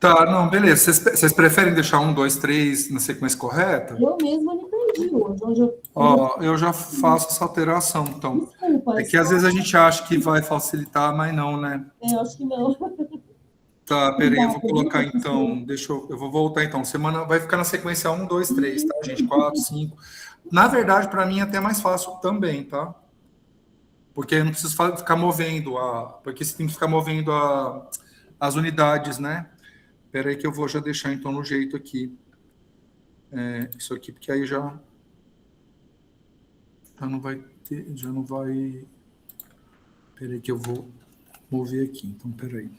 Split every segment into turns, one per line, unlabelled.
Tá, não, beleza. Vocês preferem deixar 1, 2, 3 na sequência correta?
Eu mesma me perdi hoje.
Ó, eu já faço essa alteração, então.
Desculpa.
É que às vezes a gente acha que vai facilitar, mas não, né?
Eu acho que não.
Tá, peraí, eu vou colocar então. Eu vou voltar então. Semana vai ficar na sequência 1, 2, 3, tá, gente? 4, 5. Na verdade, para mim é até mais fácil também, tá? Porque eu não preciso ficar movendo porque você tem que ficar movendo as unidades, né? Peraí que eu vou já deixar então no jeito aqui. Isso aqui, porque aí já não vai ter, já não vai. Peraí que eu vou mover aqui. Então, peraí.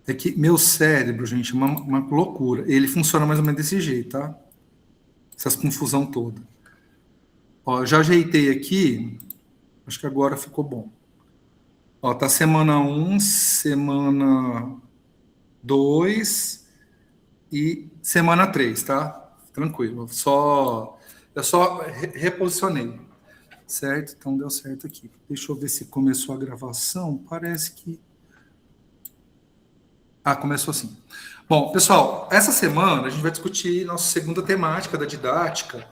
É que meu cérebro, gente, é uma loucura. Ele funciona mais ou menos desse jeito, tá? Essas confusão toda. Ó, já ajeitei aqui. Acho que agora ficou bom. Ó, tá semana 1, semana 2 e semana 3, tá? Tranquilo. Eu só reposicionei. Certo? Então deu certo aqui. Deixa eu ver se começou a gravação. Parece que... começou assim. Bom, pessoal, essa semana a gente vai discutir nossa segunda temática da didática,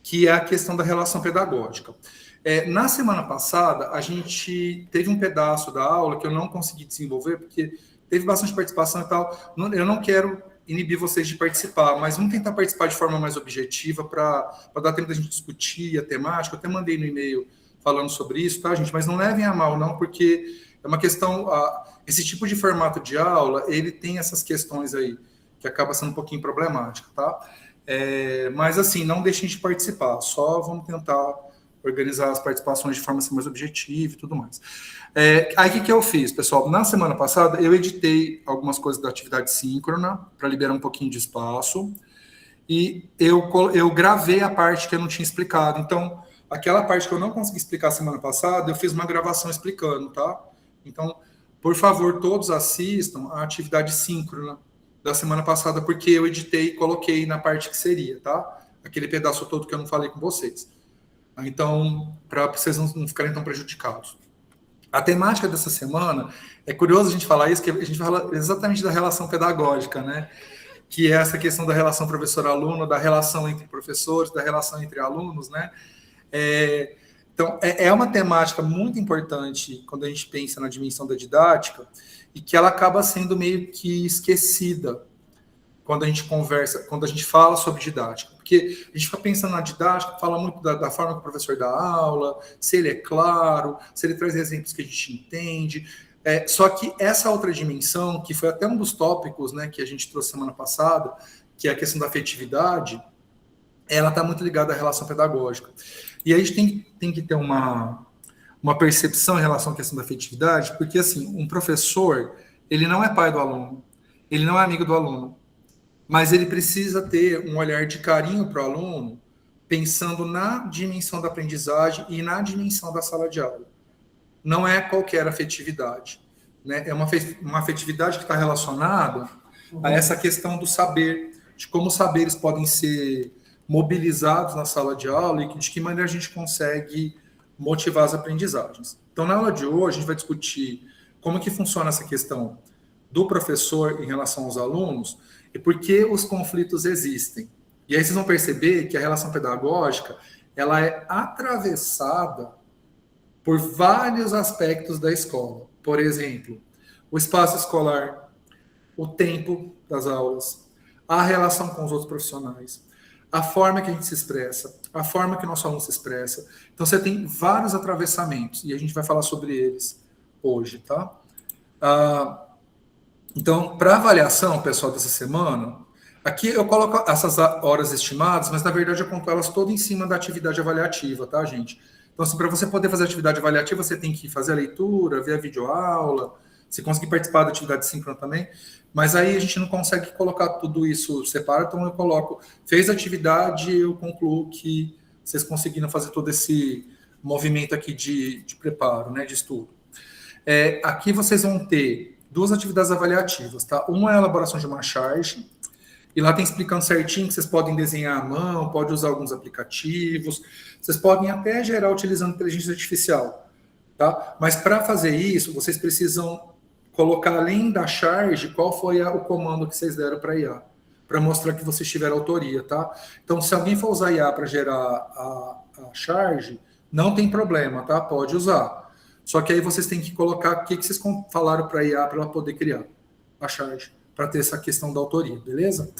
que é a questão da relação pedagógica. Na semana passada, a gente teve um pedaço da aula que eu não consegui desenvolver, porque teve bastante participação e tal. Eu não quero inibir vocês de participar, mas vamos tentar participar de forma mais objetiva para dar tempo da gente discutir a temática. Eu até mandei no e-mail falando sobre isso, tá, gente? Mas não levem a mal, não, porque é uma questão... esse tipo de formato de aula, ele tem essas questões aí, que acaba sendo um pouquinho problemática, tá? Mas, assim, não deixem de participar, só vamos tentar organizar as participações de forma assim, mais objetiva e tudo mais. Aí, o que eu fiz, pessoal? Na semana passada, eu editei algumas coisas da atividade síncrona, para liberar um pouquinho de espaço, e eu gravei a parte que eu não tinha explicado. Então, aquela parte que eu não consegui explicar semana passada, eu fiz uma gravação explicando, tá? Então, por favor, todos assistam a atividade síncrona da semana passada, porque eu editei e coloquei na parte que seria, tá? Aquele pedaço todo que eu não falei com vocês. Então, para vocês não ficarem tão prejudicados. A temática dessa semana, é curioso a gente falar isso, que a gente fala exatamente da relação pedagógica, né? Que é essa questão da relação professor-aluno, da relação entre professores, da relação entre alunos, né? Então, é uma temática muito importante quando a gente pensa na dimensão da didática e que ela acaba sendo meio que esquecida quando a gente conversa, quando a gente fala sobre didática. Porque a gente fica pensando na didática, fala muito da forma que o professor dá aula, se ele é claro, se ele traz exemplos que a gente entende. Só que essa outra dimensão, que foi até um dos tópicos, né, que a gente trouxe semana passada, que é a questão da afetividade, ela está muito ligada à relação pedagógica. E aí a gente tem que ter uma percepção em relação à questão da afetividade, porque, assim, um professor, ele não é pai do aluno, ele não é amigo do aluno, mas ele precisa ter um olhar de carinho para o aluno, pensando na dimensão da aprendizagem e na dimensão da sala de aula. Não é qualquer afetividade, né? É uma afetividade que está relacionada a essa questão do saber, de como os saberes podem ser mobilizados na sala de aula e de que maneira a gente consegue motivar as aprendizagens. Então, na aula de hoje, a gente vai discutir como que funciona essa questão do professor em relação aos alunos e por que os conflitos existem. E aí vocês vão perceber que a relação pedagógica ela é atravessada por vários aspectos da escola. Por exemplo, o espaço escolar, o tempo das aulas, a relação com os outros profissionais, a forma que a gente se expressa, a forma que o nosso aluno se expressa. Então, você tem vários atravessamentos, e a gente vai falar sobre eles hoje, tá? Então, para avaliação, pessoal, dessa semana, aqui eu coloco essas horas estimadas, mas, na verdade, eu conto elas todas em cima da atividade avaliativa, tá, gente? Então, assim, para você poder fazer atividade avaliativa, você tem que fazer a leitura, ver a videoaula, se conseguir participar da atividade síncrona também, mas aí a gente não consegue colocar tudo isso separado, então eu coloco, fez a atividade, eu concluo que vocês conseguiram fazer todo esse movimento aqui de preparo, né, de estudo. Aqui vocês vão ter duas atividades avaliativas, tá? Uma é a elaboração de uma charge, e lá tem explicando certinho que vocês podem desenhar à mão, pode usar alguns aplicativos, vocês podem até gerar utilizando inteligência artificial, tá? Mas para fazer isso, vocês precisam colocar além da charge qual foi o comando que vocês deram para IA, para mostrar que vocês tiveram autoria, tá? Então, se alguém for usar IA para gerar a charge, não tem problema, tá? Pode usar. Só que aí vocês têm que colocar o que vocês falaram para a IA para ela poder criar a charge, para ter essa questão da autoria, beleza?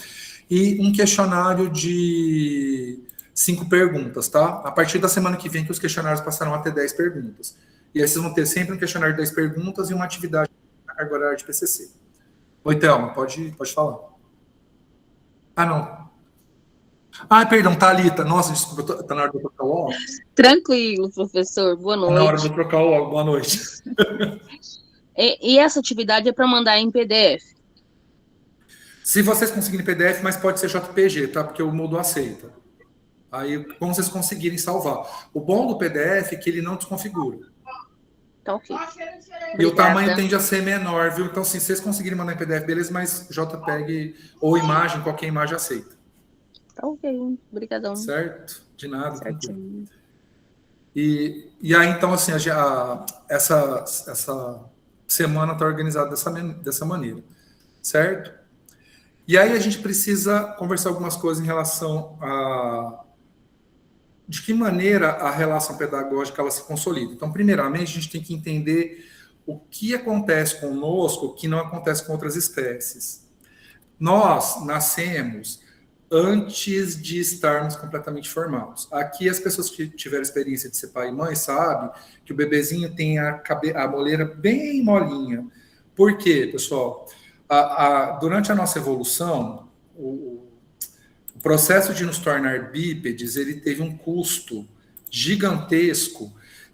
E um questionário de 5 perguntas, tá? A partir da semana que vem que os questionários passarão a ter 10 perguntas. E aí vocês vão ter sempre um questionário de 10 perguntas e uma atividade na carga horária de PCC. Oi, Thelma, pode falar. Ah, não. Ah, perdão, Thalita. Nossa, desculpa, tá na hora de eu trocar o óculos?
Tranquilo, professor. Boa noite.
Tá na hora de eu trocar o óculos. Boa noite.
E essa atividade é para mandar em PDF?
Se vocês conseguirem PDF, mas pode ser JPG, tá? Porque o Moodle aceita. Aí, como vocês conseguirem salvar. O bom do PDF é que ele não desconfigura.
Tá ok.
E o tamanho tende a ser menor, viu? Então, assim, se vocês conseguirem mandar em PDF, beleza, mas JPEG ou imagem, qualquer imagem aceita.
Tá ok. Obrigadão.
Certo? De nada.
Certinho.
E aí, então, assim, essa semana está organizada dessa maneira. Certo? E aí a gente precisa conversar algumas coisas em relação a de que maneira a relação pedagógica ela se consolida. Então, primeiramente, a gente tem que entender o que acontece conosco, o que não acontece com outras espécies. Nós nascemos antes de estarmos completamente formados. Aqui, as pessoas que tiveram experiência de ser pai e mãe sabem que o bebezinho tem a moleira bem molinha. Por quê, pessoal? Durante a nossa evolução, o processo de nos tornar bípedes, ele teve um custo gigantesco,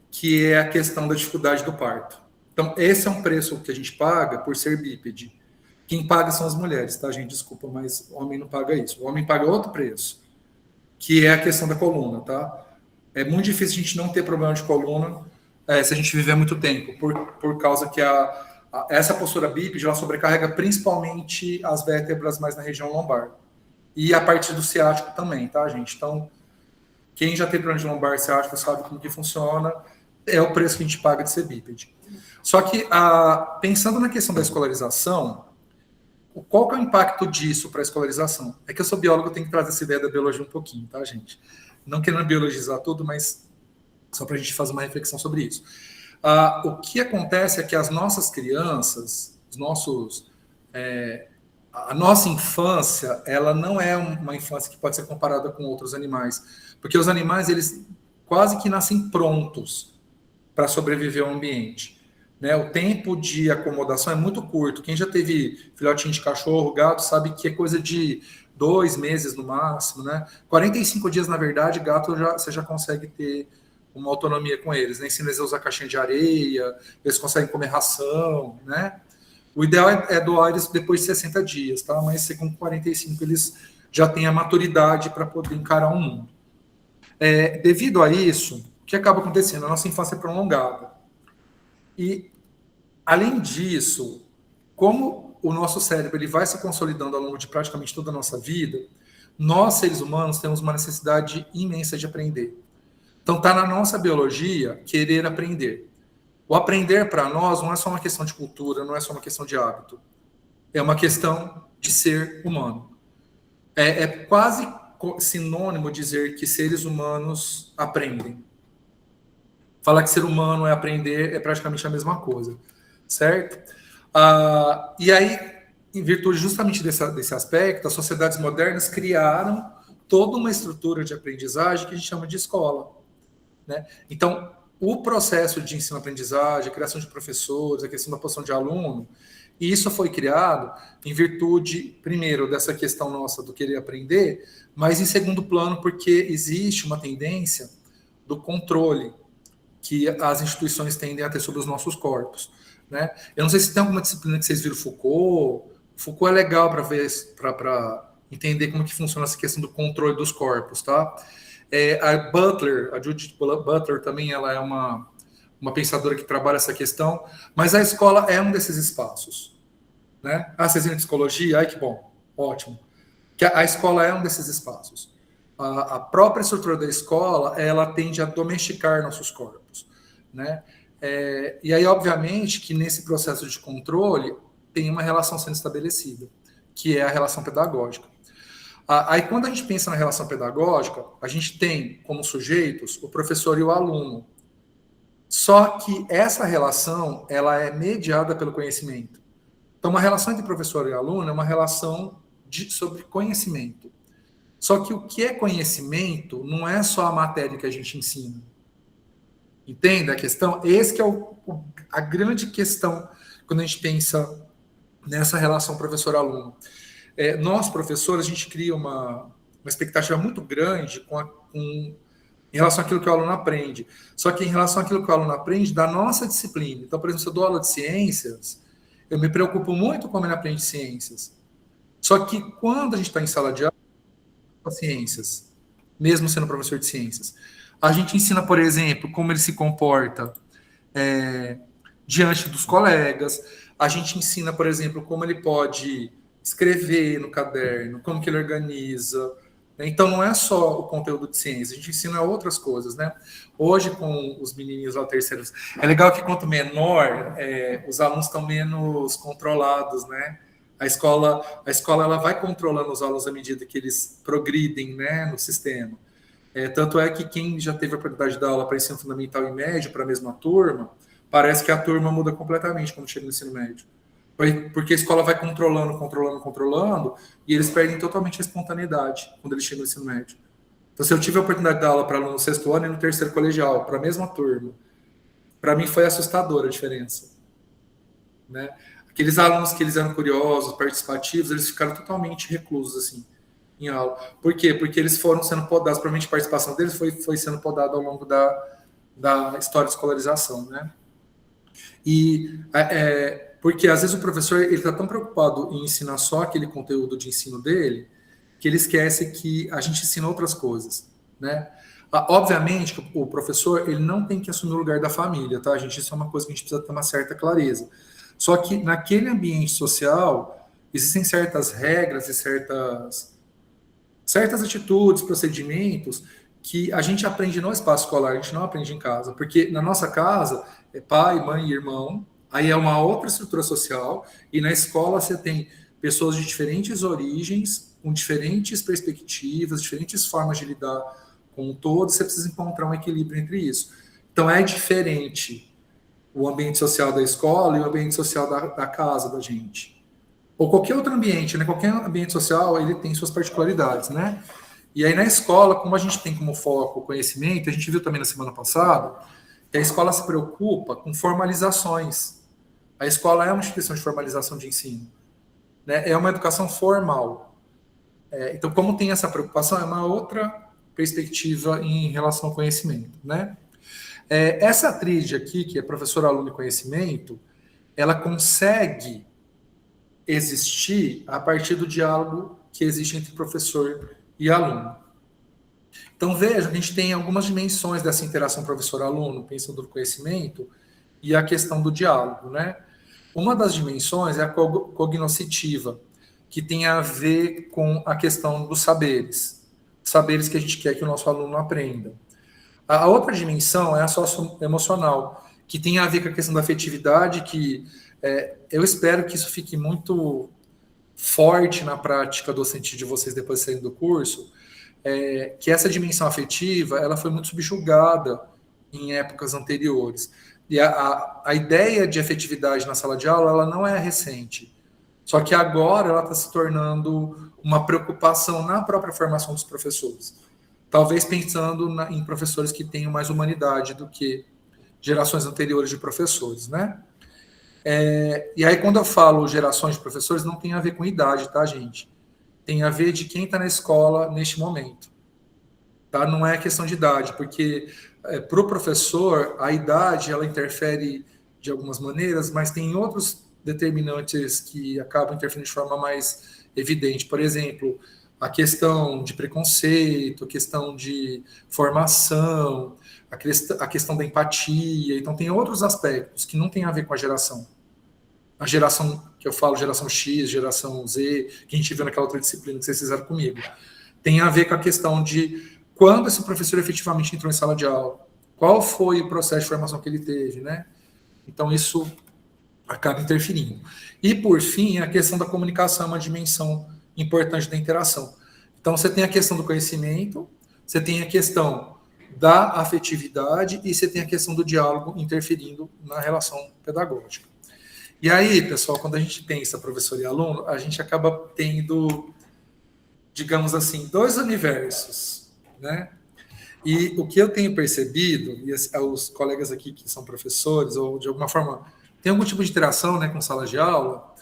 que é a questão da dificuldade do parto. Então, esse é um preço que a gente paga por ser bípede. Quem paga são as mulheres, tá, gente? Desculpa, mas o homem não paga isso. O homem paga outro preço, que é a questão da coluna, tá? É muito difícil a gente não ter problema de coluna se a gente viver muito tempo, por causa que essa postura bípede, ela sobrecarrega principalmente as vértebras mais na região lombar. E a partir do ciático também, tá, gente? Então, quem já tem problema de lombar ciático sabe como que funciona, é o preço que a gente paga de ser bípede. Só que, pensando na questão da escolarização, qual que é o impacto disso para a escolarização? É que eu sou biólogo, eu tenho que trazer essa ideia da biologia um pouquinho, tá, gente? Não querendo biologizar tudo, mas só para a gente fazer uma reflexão sobre isso. O que acontece é que as nossas crianças, a nossa infância, ela não é uma infância que pode ser comparada com outros animais, porque os animais, eles quase que nascem prontos para sobreviver ao ambiente, né? O tempo de acomodação é muito curto. Quem já teve filhotinho de cachorro, gato, sabe que é coisa de 2 meses no máximo, né? 45 dias, na verdade, gato você já consegue ter uma autonomia com eles, né? Ensina eles a usar caixinha de areia, eles conseguem comer ração, né? O ideal é doar eles depois de 60 dias, tá? Mas com 45 eles já têm a maturidade para poder encarar o mundo. Devido a isso, o que acaba acontecendo? A nossa infância é prolongada. E, além disso, como o nosso cérebro ele vai se consolidando ao longo de praticamente toda a nossa vida, nós, seres humanos, temos uma necessidade imensa de aprender. Então, está na nossa biologia querer aprender. O aprender para nós não é só uma questão de cultura, não é só uma questão de hábito. É uma questão de ser humano. É quase sinônimo dizer que seres humanos aprendem. Falar que ser humano é aprender é praticamente a mesma coisa, certo? E aí, em virtude justamente desse aspecto, as sociedades modernas criaram toda uma estrutura de aprendizagem que a gente chama de escola, né? Então, o processo de ensino-aprendizagem, a criação de professores, a questão da posição de aluno, e isso foi criado em virtude, primeiro, dessa questão nossa do querer aprender, mas em segundo plano, porque existe uma tendência do controle que as instituições tendem a ter sobre os nossos corpos, né? Eu não sei se tem alguma disciplina que vocês viram Foucault. Foucault é legal para entender como que funciona essa questão do controle dos corpos, tá? A Judith Butler também, ela é uma pensadora que trabalha essa questão, mas a escola é um desses espaços, né? Vocês viram psicologia? Ai, que bom, ótimo. Que a escola é um desses espaços. A própria estrutura da escola, ela tende a domesticar nossos corpos, né? E aí, obviamente, que nesse processo de controle tem uma relação sendo estabelecida, que é a relação pedagógica. Aí, quando a gente pensa na relação pedagógica, a gente tem como sujeitos o professor e o aluno. Só que essa relação, ela é mediada pelo conhecimento. Então, uma relação entre professor e aluno é uma relação sobre conhecimento. Só que o que é conhecimento não é só a matéria que a gente ensina. Entende a questão? Esse que é a grande questão quando a gente pensa nessa relação professor-aluno. Nós, professores, a gente cria uma expectativa muito grande em relação àquilo que o aluno aprende. Só que em relação àquilo que o aluno aprende da nossa disciplina. Então, por exemplo, se eu dou aula de ciências, eu me preocupo muito como ele aprende ciências. Só que quando a gente está em sala de aula, ciências, mesmo sendo professor de ciências, a gente ensina, por exemplo, como ele se comporta diante dos colegas, a gente ensina, por exemplo, como ele pode escrever no caderno, como que ele organiza. Então, não é só o conteúdo de ciência, a gente ensina outras coisas, né? Hoje, com os menininhos lá terceiros, é legal que quanto menor, os alunos estão menos controlados, né? A escola ela vai controlando os alunos à medida que eles progridem, né, no sistema. Tanto é que quem já teve a oportunidade de dar aula para ensino fundamental e médio, para a mesma turma, parece que a turma muda completamente quando chega no ensino médio. Porque a escola vai controlando, e eles perdem totalmente a espontaneidade quando eles chegam no ensino médio. Então, se eu tive a oportunidade de dar aula para aluno no sexto ano e no terceiro colegial, para a mesma turma, para mim foi assustadora a diferença. Né? Aqueles alunos que eles eram curiosos, participativos, eles ficaram totalmente reclusos, assim, em aula. Por quê? Porque eles foram sendo podados, provavelmente a participação deles foi sendo podada ao longo da história de escolarização, né? Porque às vezes o professor ele está tão preocupado em ensinar só aquele conteúdo de ensino dele, que ele esquece que a gente ensina outras coisas, né? Obviamente que o professor ele não tem que assumir o lugar da família, tá, gente? Isso é uma coisa que a gente precisa ter uma certa clareza. Só que naquele ambiente social existem certas regras e certas atitudes, procedimentos que a gente aprende no espaço escolar, a gente não aprende em casa, porque na nossa casa é pai, mãe e irmão, aí é uma outra estrutura social, e na escola você tem pessoas de diferentes origens, com diferentes perspectivas, diferentes formas de lidar com o todo, você precisa encontrar um equilíbrio entre isso. Então é diferente o ambiente social da escola e o ambiente social da casa da gente. Ou qualquer outro ambiente, né? Qualquer ambiente social, ele tem suas particularidades, né? E aí na escola, como a gente tem como foco o conhecimento, a gente viu também na semana passada, que a escola se preocupa com formalizações. A escola é uma instituição de formalização de ensino, né? É uma educação formal. Então, como tem essa preocupação, é uma outra perspectiva em relação ao conhecimento, né? Essa tríade aqui, que é professor, aluno e conhecimento, ela consegue existir a partir do diálogo que existe entre professor e aluno. Então, veja, a gente tem algumas dimensões dessa interação professor-aluno, pensando no conhecimento, e a questão do diálogo, né? Uma das dimensões é a cognoscitiva, que tem a ver com a questão dos saberes que a gente quer que o nosso aluno aprenda. A outra dimensão é a socioemocional, que tem a ver com a questão da afetividade, que eu espero que isso fique muito forte na prática docente de vocês depois de saírem do curso, que essa dimensão afetiva ela foi muito subjugada em épocas anteriores. E a ideia de afetividade na sala de aula ela não é recente, só que agora ela está se tornando uma preocupação na própria formação dos professores. Talvez pensando em professores que tenham mais humanidade do que gerações anteriores de professores, né? E aí, quando eu falo gerações de professores, não tem a ver com idade, tá, gente? Tem a ver de quem está na escola neste momento. Tá? Não é questão de idade, porque para o professor, a idade ela interfere de algumas maneiras, mas tem outros determinantes que acabam interferindo de forma mais evidente. Por exemplo, a questão de preconceito, a questão de formação, a questão da empatia. Então, tem outros aspectos que não tem a ver com a geração. A geração que eu falo, geração X, geração Z, que a gente viu naquela outra disciplina que vocês fizeram comigo. Tem a ver com a questão de quando esse professor efetivamente entrou em sala de aula. qual foi o processo de formação que ele teve, né? Então, isso acaba interferindo. E, por fim, a questão da comunicação é uma dimensão importante da interação. Então, você tem a questão do conhecimento, você tem a questão da afetividade e você tem a questão do diálogo interferindo na relação pedagógica. E aí, pessoal, quando a gente pensa professor e aluno, a gente acaba tendo, digamos assim, dois universos, né? E o que eu tenho percebido, e os colegas aqui que são professores, ou de alguma forma tem algum tipo de interação, né, com sala de aula,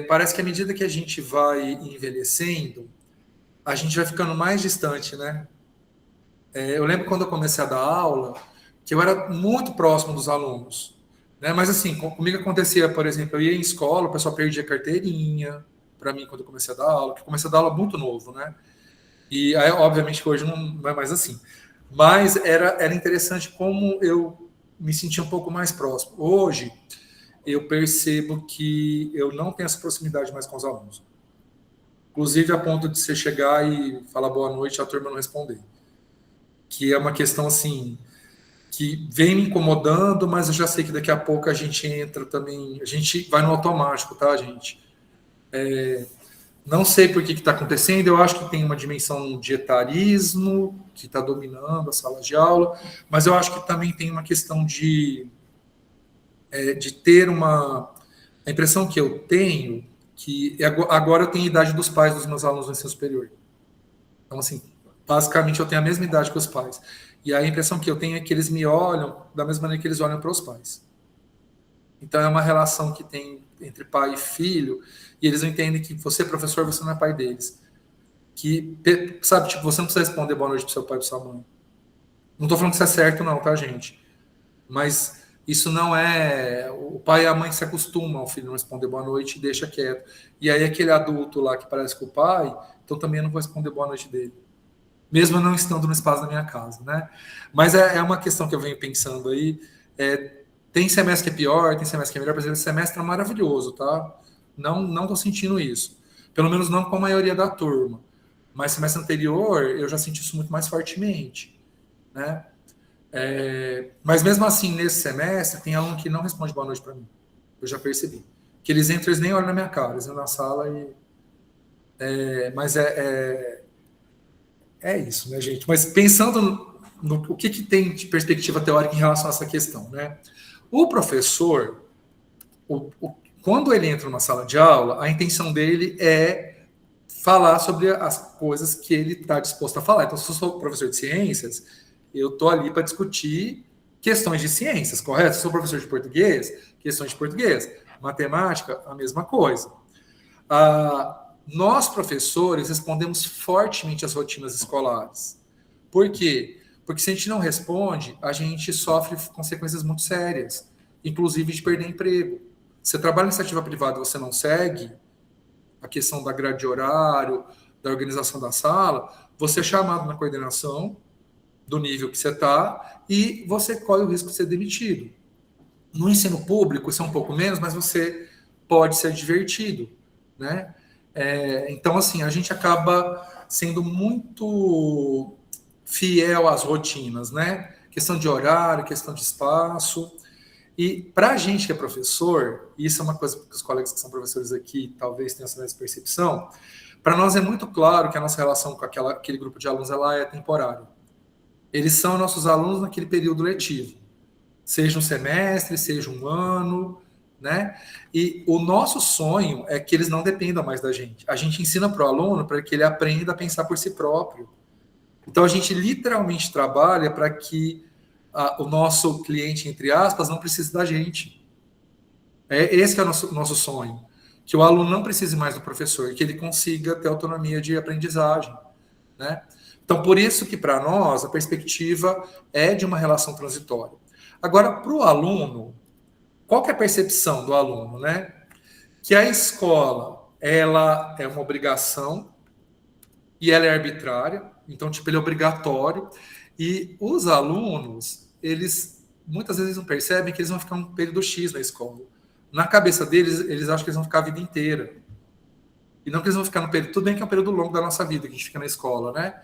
parece que à medida que a gente vai envelhecendo, a gente vai ficando mais distante, né? Eu lembro quando eu comecei a dar aula, que eu era muito próximo dos alunos, né? Mas assim, comigo acontecia, por exemplo, eu ia em escola, o pessoal perdia carteirinha para mim quando eu comecei a dar aula, porque eu comecei a dar aula muito novo, né? E aí, obviamente que hoje não é mais assim. Mas era interessante como eu me sentia um pouco mais próximo. Hoje, eu percebo que eu não tenho essa proximidade mais com os alunos. Inclusive, a ponto de você chegar e falar boa noite e a turma não responder. Que é uma questão, assim, que vem me incomodando, mas eu já sei que daqui a pouco a gente entra também... A gente vai no automático, tá, gente? Não sei por que está acontecendo, eu acho que tem uma dimensão de etarismo que está dominando a sala de aula, mas eu acho que também tem uma questão de ter uma... A impressão que eu tenho, que agora eu tenho a idade dos pais dos meus alunos no ensino superior. Então, assim, basicamente eu tenho a mesma idade que os pais. E a impressão que eu tenho é que eles me olham da mesma maneira que eles olham para os pais. Então, é uma relação que tem entre pai e filho, e eles não entendem que você, professor, você não é pai deles. Que, sabe, tipo, você não precisa responder boa noite pro seu pai e pra sua mãe. Não tô falando que isso é certo, não, tá, gente? Mas isso não é... O pai e a mãe se acostumam ao filho não responder boa noite e deixa quieto. E aí aquele adulto lá que parece com o pai, então também eu não vou responder boa noite dele. Mesmo não estando no espaço da minha casa, né? Mas é uma questão que eu venho pensando aí. Tem semestre que é pior, tem semestre que é melhor, por exemplo, esse semestre é maravilhoso, tá? Não tô sentindo isso. Pelo menos não com a maioria da turma. Mas semestre anterior, eu já senti isso muito mais fortemente, né? Mas mesmo assim, nesse semestre, tem aluno que não responde boa noite para mim. Eu já percebi. Que eles entram, eles nem olham na minha cara, eles entram na sala e... Mas é isso, né, gente? Mas pensando no que tem de perspectiva teórica em relação a essa questão, né? O professor, quando ele entra numa sala de aula, a intenção dele é falar sobre as coisas que ele está disposto a falar. Então, se eu sou professor de ciências, eu estou ali para discutir questões de ciências, correto? Se eu sou professor de português, questões de português. Matemática, a mesma coisa. Nós, professores, respondemos fortemente às rotinas escolares. Por quê? Porque se a gente não responde, a gente sofre consequências muito sérias, inclusive de perder emprego. Você trabalha em iniciativa privada e você não segue a questão da grade de horário, da organização da sala, você é chamado na coordenação do nível que você está e você corre o risco de ser demitido. No ensino público, isso é um pouco menos, mas você pode ser divertido, né? Então, assim, a gente acaba sendo muito fiel às rotinas, né? Questão de horário, questão de espaço. E para a gente que é professor, e isso é uma coisa que os colegas que são professores aqui talvez tenham essa mesma percepção, para nós é muito claro que a nossa relação com aquele grupo de alunos ela é temporária. Eles são nossos alunos naquele período letivo, seja um semestre, seja um ano, né? E o nosso sonho é que eles não dependam mais da gente. A gente ensina para o aluno para que ele aprenda a pensar por si próprio. Então, a gente literalmente trabalha para que o nosso cliente, entre aspas, não precise da gente. Esse que é o nosso sonho. Que o aluno não precise mais do professor, que ele consiga ter autonomia de aprendizagem, né? Então, por isso que, para nós, a perspectiva é de uma relação transitória. Agora, para o aluno, qual que é a percepção do aluno, né? Que a escola, ela é uma obrigação e ela é arbitrária, então, tipo, ele é obrigatório, e os alunos, eles muitas vezes não percebem que eles vão ficar um período X na escola. Na cabeça deles, eles acham que eles vão ficar a vida inteira. E não que eles vão ficar no período... Tudo bem que é um período longo da nossa vida, que a gente fica na escola, né?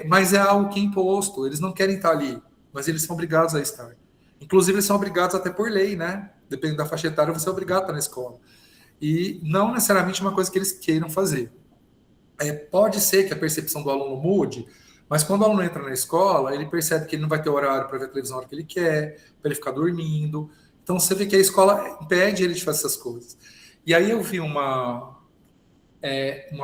Mas é algo que é imposto, eles não querem estar ali. mas eles são obrigados a estar. Inclusive, eles são obrigados até por lei, né? Dependendo da faixa etária, você é obrigado a estar na escola. E não necessariamente uma coisa que eles queiram fazer. Pode ser que a percepção do aluno mude, mas quando o aluno entra na escola, ele percebe que ele não vai ter horário para ver a televisão na hora que ele quer, para ele ficar dormindo. Então, você vê que a escola impede ele de fazer essas coisas. E aí eu vi uma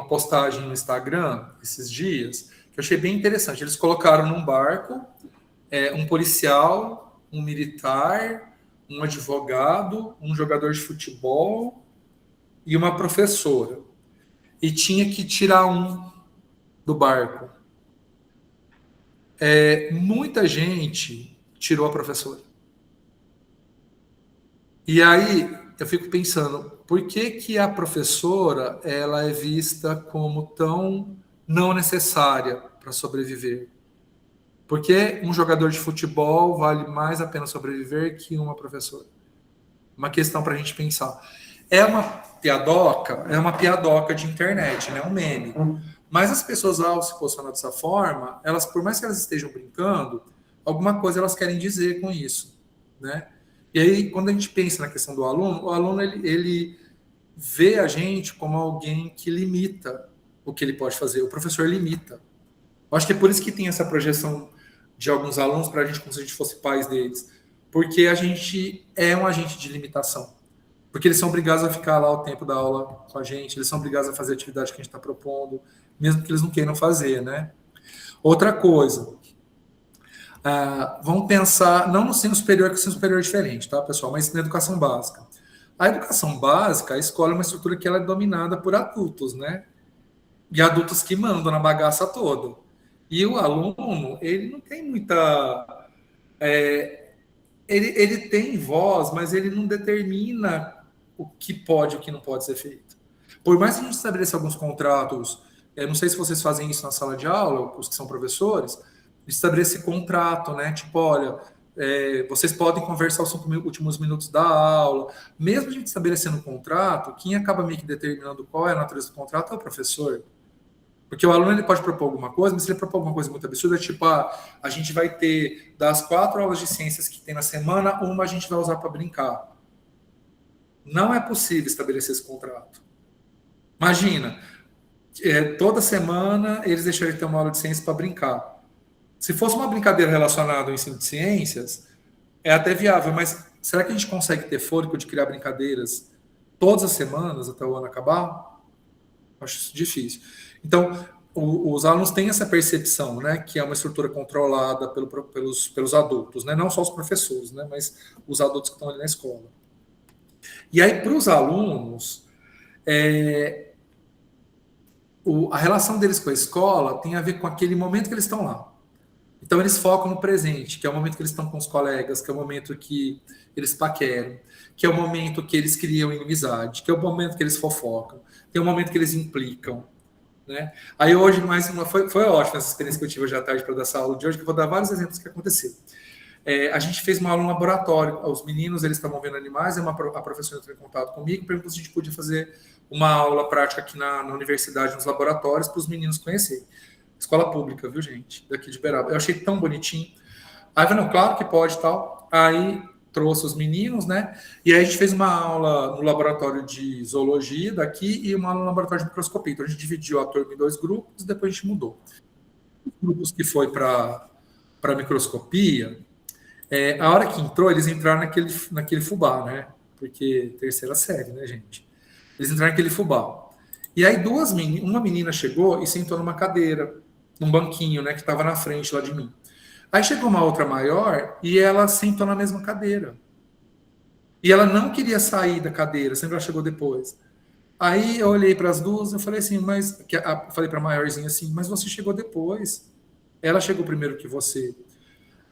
postagem no Instagram, esses dias, que eu achei bem interessante. Eles colocaram num barco um policial, um militar, um advogado, um jogador de futebol e uma professora. E tinha que tirar um do barco. Muita gente tirou a professora. E aí eu fico pensando, por que que a professora ela é vista como tão não necessária para sobreviver? Porque um jogador de futebol vale mais a pena sobreviver que uma professora? Uma questão para a gente pensar. É uma piadoca de internet, né? Um meme. Mas as pessoas, ao se posicionar dessa forma, elas, por mais que elas estejam brincando, alguma coisa elas querem dizer com isso, né? E aí, quando a gente pensa na questão do aluno, o aluno ele vê a gente como alguém que limita o que ele pode fazer. O professor limita. Eu acho que é por isso que tem essa projeção de alguns alunos para a gente como se a gente fosse pais deles. Porque a gente é um agente de limitação. Porque eles são obrigados a ficar lá o tempo da aula com a gente, eles são obrigados a fazer a atividade que a gente está propondo, mesmo que eles não queiram fazer, né? Outra coisa, vamos pensar, não no ensino superior, que o ensino superior é diferente, tá, pessoal? Mas na educação básica. A educação básica, a escola é uma estrutura que ela é dominada por adultos, né? E adultos que mandam na bagaça toda. E o aluno, ele não tem muita... Ele tem voz, mas ele não determina o que pode e o que não pode ser feito. Por mais que a gente estabeleça alguns contratos, não sei se vocês fazem isso na sala de aula, os que são professores, estabelecer contrato, né? Tipo, olha, vocês podem conversar os 5 últimos minutos da aula. Mesmo a gente estabelecendo um contrato, quem acaba meio que determinando qual é a natureza do contrato é o professor. Porque o aluno ele pode propor alguma coisa, mas se ele propor alguma coisa muito absurda, tipo, a gente vai ter, das 4 aulas de ciências que tem na semana, uma a gente vai usar para brincar. Não é possível estabelecer esse contrato. Imagina, toda semana eles deixariam de ter uma aula de ciências para brincar. Se fosse uma brincadeira relacionada ao ensino de ciências, é até viável, mas será que a gente consegue ter fôlego de criar brincadeiras todas as semanas até o ano acabar? Acho isso difícil. Então, os alunos têm essa percepção, né, que é uma estrutura controlada pelos adultos, né, não só os professores, né, mas os adultos que estão ali na escola. E aí, para os alunos, a relação deles com a escola tem a ver com aquele momento que eles estão lá. Então, eles focam no presente, que é o momento que eles estão com os colegas, que é o momento que eles paqueram, que é o momento que eles criam inimizade, que é o momento que eles fofocam, que é o momento que eles implicam, né? Aí hoje, foi ótima essa experiência que eu tive hoje à tarde para dar essa aula de hoje, que eu vou dar vários exemplos que aconteceram. A gente fez uma aula no laboratório, os meninos eles estavam vendo animais, a professora entrou em contato comigo e perguntou se a gente podia fazer uma aula prática aqui na universidade, nos laboratórios, para os meninos conhecerem. Escola pública, viu, gente? Daqui de Uberaba. Eu achei tão bonitinho. Aí eu falei, claro que pode e tal. Aí trouxe os meninos, né? E aí a gente fez uma aula no laboratório de zoologia daqui e uma aula no laboratório de microscopia. Então a gente dividiu a turma em 2 grupos e depois a gente mudou. Os grupos que foi para microscopia, a hora que entrou, eles entraram naquele fubá, né? Porque terceira série, né, gente? Eles entraram naquele fubá. E aí uma menina chegou e sentou numa cadeira, num banquinho, né, que estava na frente lá de mim. Aí chegou uma outra maior e ela sentou na mesma cadeira. E ela não queria sair da cadeira, sempre ela chegou depois. Aí eu olhei para as duas e falei assim, falei para a maiorzinha assim, mas você chegou depois. Ela chegou primeiro que você.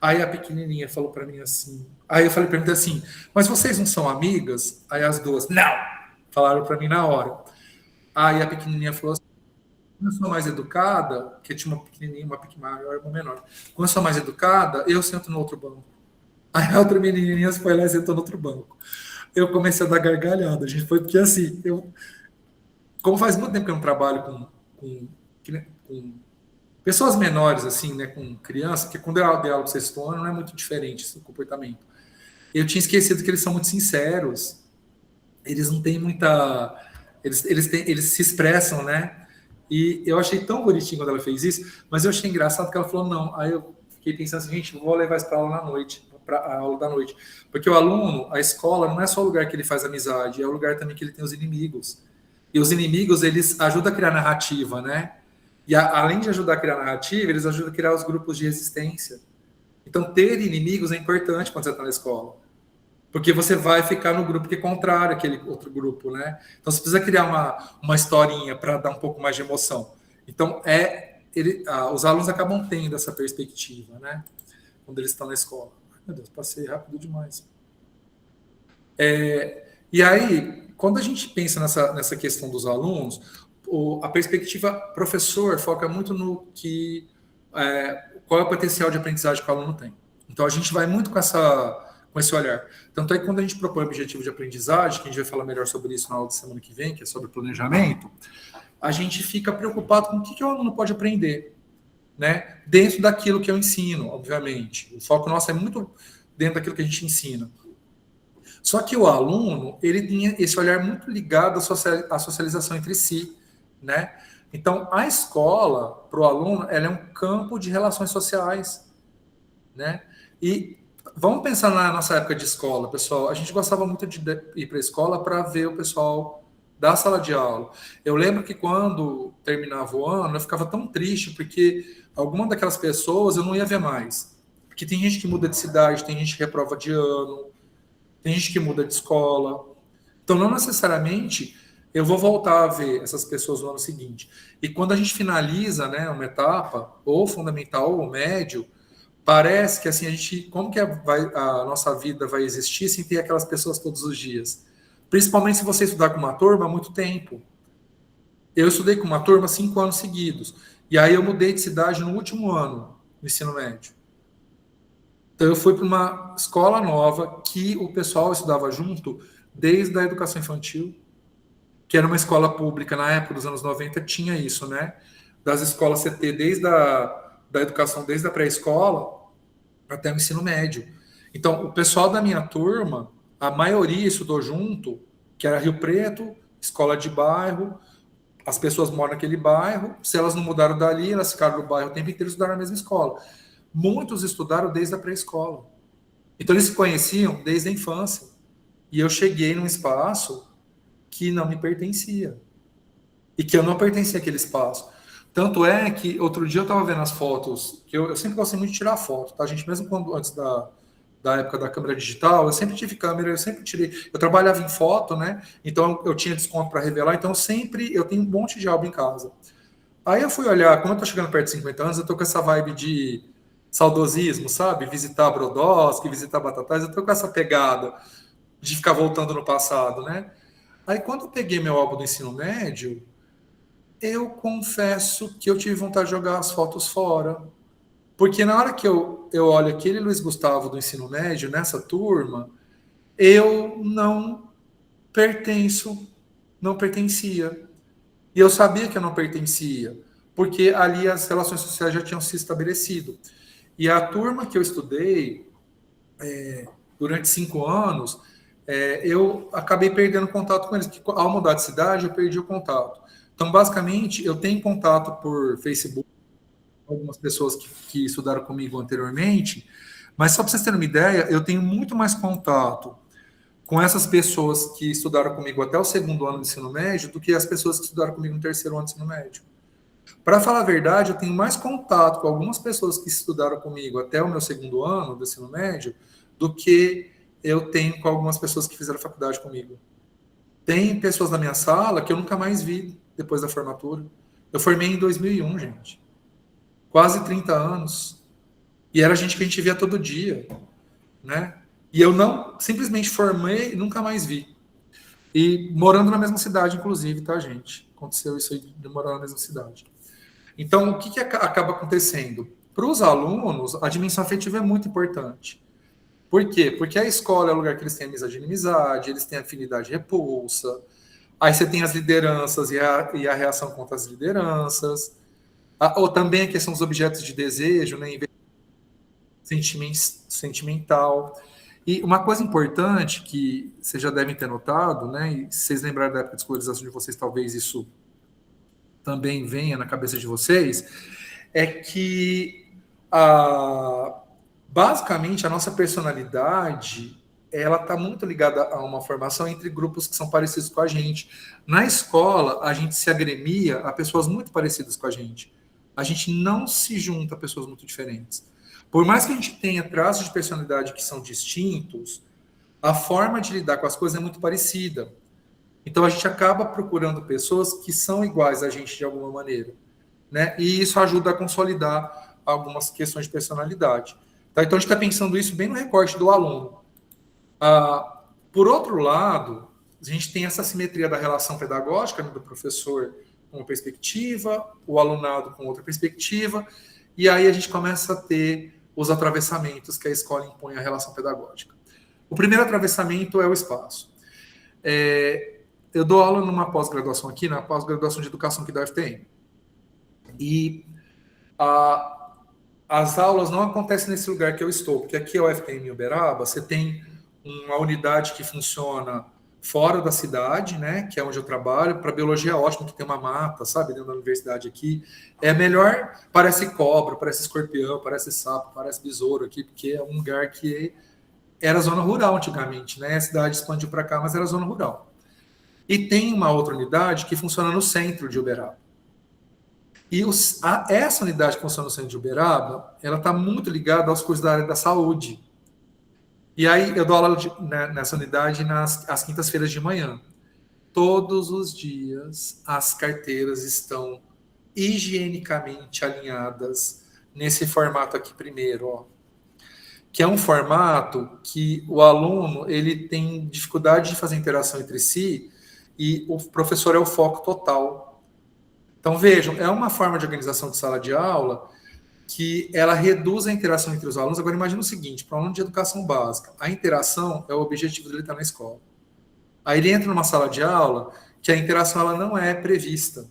Aí a pequenininha falou para mim assim. Aí eu falei para mim assim, mas vocês não são amigas? Aí as duas, não! Falaram para mim na hora. Aí a pequenininha falou assim, quando eu sou mais educada, porque tinha uma pequenininha, uma pequena maior e uma menor. Quando eu sou mais educada, eu sento no outro banco. Aí a outra menininha foi lá e sentou no outro banco. Eu comecei a dar gargalhada, gente. Foi porque assim, como faz muito tempo que eu não trabalho com Pessoas menores, assim, né, com criança, porque quando eu dei aula para sexto ano, não é muito diferente esse comportamento. Eu tinha esquecido que eles são muito sinceros, eles não têm muita... Eles se expressam, né? E eu achei tão bonitinho quando ela fez isso, mas eu achei engraçado que ela falou não. Aí eu fiquei pensando assim, gente, vou levar isso para aula na noite, para a aula da noite. Porque o aluno, a escola, não é só o lugar que ele faz amizade, é o lugar também que ele tem os inimigos. E os inimigos, eles ajudam a criar narrativa, né? E além de ajudar a criar narrativa, eles ajudam a criar os grupos de resistência. Então, ter inimigos é importante quando você está na escola. Porque você vai ficar no grupo que é contrário àquele outro grupo, né? Então, você precisa criar uma historinha para dar um pouco mais de emoção. Então, os alunos acabam tendo essa perspectiva, né? Quando eles estão na escola. Ai, meu Deus, passei rápido demais. E aí, quando a gente pensa nessa questão dos alunos, a perspectiva professor foca muito no que qual é o potencial de aprendizagem que o aluno tem. Então, a gente vai muito com esse olhar. Tanto é que quando a gente propõe objetivo de aprendizagem, que a gente vai falar melhor sobre isso na aula de semana que vem, que é sobre planejamento, a gente fica preocupado com o que o aluno pode aprender, né? Dentro daquilo que eu ensino, obviamente. O foco nosso é muito dentro daquilo que a gente ensina. Só que o aluno, ele tinha esse olhar muito ligado à socialização entre si, né? Então, a escola, para o aluno, ela é um campo de relações sociais, né? E vamos pensar na nossa época de escola, pessoal. A gente gostava muito de ir para a escola para ver o pessoal da sala de aula. Eu lembro que quando terminava o ano, eu ficava tão triste, porque alguma daquelas pessoas eu não ia ver mais. Porque tem gente que muda de cidade, tem gente que reprova de ano, tem gente que muda de escola. Então, não necessariamente eu vou voltar a ver essas pessoas no ano seguinte. E quando a gente finaliza, né, uma etapa, ou fundamental ou médio, parece que assim, como que a nossa vida vai existir sem ter aquelas pessoas todos os dias? Principalmente se você estudar com uma turma há muito tempo. Eu estudei com uma turma 5 anos seguidos. E aí eu mudei de cidade no último ano do ensino médio. Então, eu fui para uma escola nova que o pessoal estudava junto desde a educação infantil, que era uma escola pública na época dos anos 90, tinha isso, né? Das escolas CT, da educação, desde a pré-escola até o ensino médio. Então, o pessoal da minha turma, a maioria estudou junto, que era Rio Preto, escola de bairro, as pessoas moram naquele bairro, se elas não mudaram dali, elas ficaram no bairro o tempo inteiro e estudaram na mesma escola. Muitos estudaram desde a pré-escola. Então, eles se conheciam desde a infância. E eu cheguei num espaço que não me pertencia. E que eu não pertencia àquele espaço. Tanto é que outro dia eu estava vendo as fotos, que eu sempre gostei muito de tirar foto, tá, gente? Mesmo antes da época da câmera digital, eu sempre tive câmera, eu sempre tirei. Eu trabalhava em foto, né? Então eu tinha desconto para revelar, então eu tenho um monte de álbum em casa. Aí eu fui olhar, como eu tô chegando perto de 50 anos, eu tô com essa vibe de saudosismo, sabe? Visitar Brodowski, visitar Batatais, eu tô com essa pegada de ficar voltando no passado, né? Aí quando eu peguei meu álbum do ensino médio, eu confesso que eu tive vontade de jogar as fotos fora. Porque na hora que eu olho aquele Luiz Gustavo do ensino médio, nessa turma, eu não pertenço, não pertencia. E eu sabia que eu não pertencia, porque ali as relações sociais já tinham se estabelecido. E a turma que eu estudei durante 5 anos, eu acabei perdendo contato com eles, porque ao mudar de cidade, eu perdi o contato. Então, basicamente, eu tenho contato por Facebook, com algumas pessoas que estudaram comigo anteriormente, mas só para vocês terem uma ideia, eu tenho muito mais contato com essas pessoas que estudaram comigo até o segundo ano do ensino médio do que as pessoas que estudaram comigo no terceiro ano do ensino médio. Para falar a verdade, eu tenho mais contato com algumas pessoas que estudaram comigo até o meu segundo ano do ensino médio do que eu tenho com algumas pessoas que fizeram faculdade comigo. Tem pessoas na minha sala que eu nunca mais vi depois da formatura. Eu formei em 2001, gente. Quase 30 anos. E era gente que a gente via todo dia, né? E eu não, simplesmente formei e nunca mais vi. E morando na mesma cidade, inclusive, tá, gente? Aconteceu isso aí de morar na mesma cidade. Então, o que acaba acontecendo? Para os alunos, a dimensão afetiva é muito importante. Por quê? Porque a escola é o lugar que eles têm amizade e inimizade, eles têm afinidade e repulsa. Aí você tem as lideranças e a reação contra as lideranças. Ou também a questão dos objetos de desejo, né? Sentimental. E uma coisa importante que vocês já devem ter notado, né? E se vocês lembrarem da época de escolarização de vocês, talvez isso também venha na cabeça de vocês, é que basicamente a nossa personalidade ela está muito ligada a uma formação entre grupos que são parecidos com a gente. Na escola, a gente se agremia a pessoas muito parecidas com a gente. A gente não se junta a pessoas muito diferentes. Por mais que a gente tenha traços de personalidade que são distintos, a forma de lidar com as coisas é muito parecida. Então a gente acaba procurando pessoas que são iguais a gente de alguma maneira, né? E isso ajuda a consolidar algumas questões de personalidade. Tá? Então a gente está pensando isso bem no recorte do aluno. Por outro lado, a gente tem essa simetria da relação pedagógica, né, do professor com uma perspectiva, o alunado com outra perspectiva, e aí a gente começa a ter os atravessamentos que a escola impõe à relação pedagógica. O primeiro atravessamento é o espaço. Eu dou aula numa pós-graduação aqui, na pós-graduação de educação aqui da UFTM. E as aulas não acontecem nesse lugar que eu estou, porque aqui é o UFTM em Uberaba, você tem uma unidade que funciona fora da cidade, né, que é onde eu trabalho. Para biologia é ótimo, que tem uma mata, sabe, dentro da universidade aqui. É melhor, parece cobra, parece escorpião, parece sapo, parece besouro aqui, porque é um lugar que era zona rural antigamente, né? A cidade expandiu para cá, mas era zona rural. E tem uma outra unidade que funciona no centro de Uberaba. E essa unidade que funciona no centro de Uberaba, ela está muito ligada aos cursos da área da saúde. E aí eu dou aula nessa unidade às quintas-feiras de manhã. Todos os dias as carteiras estão higienicamente alinhadas nesse formato aqui primeiro, ó, que é um formato que o aluno ele tem dificuldade de fazer interação entre si e o professor é o foco total. Então vejam, é uma forma de organização de sala de aula que ela reduz a interação entre os alunos. Agora imagina o seguinte, para um aluno de educação básica, a interação é o objetivo dele estar na escola. Aí ele entra numa sala de aula que a interação ela não é prevista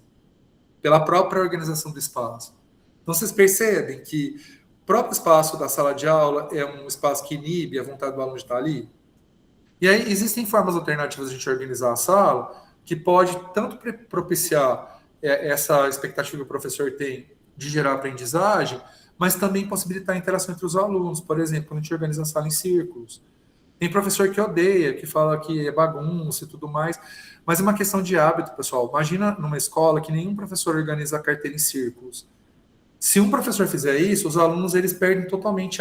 pela própria organização do espaço. Então vocês percebem que o próprio espaço da sala de aula é um espaço que inibe a vontade do aluno de estar ali. E aí existem formas alternativas de a gente organizar a sala que pode tanto propiciar essa expectativa que o professor tem de gerar aprendizagem, mas também possibilitar a interação entre os alunos. Por exemplo, quando a gente organiza a sala em círculos. Tem professor que odeia, que fala que é bagunça e tudo mais, mas é uma questão de hábito, pessoal. Imagina numa escola que nenhum professor organiza a carteira em círculos. Se um professor fizer isso, os alunos eles perdem totalmente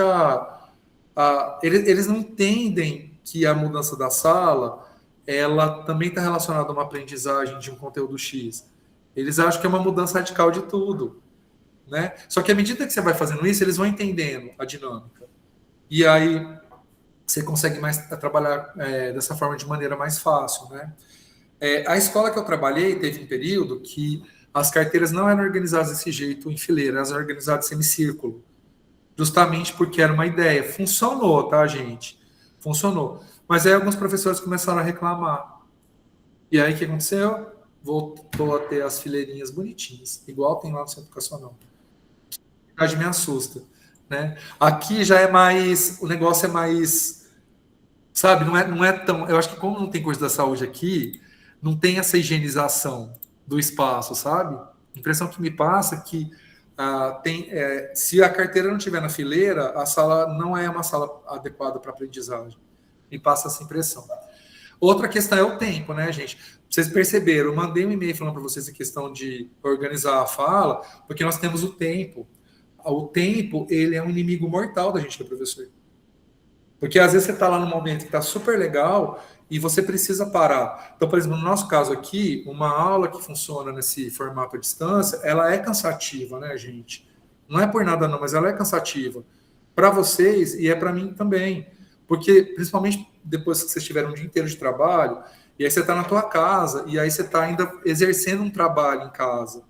eles não entendem que a mudança da sala ela também está relacionada a uma aprendizagem de um conteúdo X. Eles acham que é uma mudança radical de tudo. Né? Só que à medida que você vai fazendo isso, eles vão entendendo a dinâmica. E aí você consegue trabalhar dessa forma de maneira mais fácil. Né? A escola que eu trabalhei teve um período que as carteiras não eram organizadas desse jeito em fileira, elas eram organizadas em semicírculo. Justamente porque era uma ideia. Funcionou, tá, gente? Funcionou. Mas aí alguns professores começaram a reclamar. E aí o que aconteceu? Voltou a ter as fileirinhas bonitinhas, igual tem lá no centro educacional. Me assusta, né? Aqui já é mais, o negócio é mais, sabe, não é tão, eu acho que como não tem coisa da saúde aqui, não tem essa higienização do espaço, sabe? A impressão que me passa é que se a carteira não estiver na fileira, a sala não é uma sala adequada para aprendizagem. Me passa essa impressão. Outra questão é o tempo, né, gente? Vocês perceberam, eu mandei um e-mail falando para vocês a questão de organizar a fala, porque nós temos o tempo. O tempo, ele é um inimigo mortal da gente, que é professor. Porque às vezes você está lá num momento que está super legal e você precisa parar. Então, por exemplo, no nosso caso aqui, uma aula que funciona nesse formato à distância, ela é cansativa, né, gente? Não é por nada não, mas ela é cansativa. Para vocês e é para mim também. Porque, principalmente depois que vocês tiveram um dia inteiro de trabalho, e aí você está na tua casa, e aí você está ainda exercendo um trabalho em casa.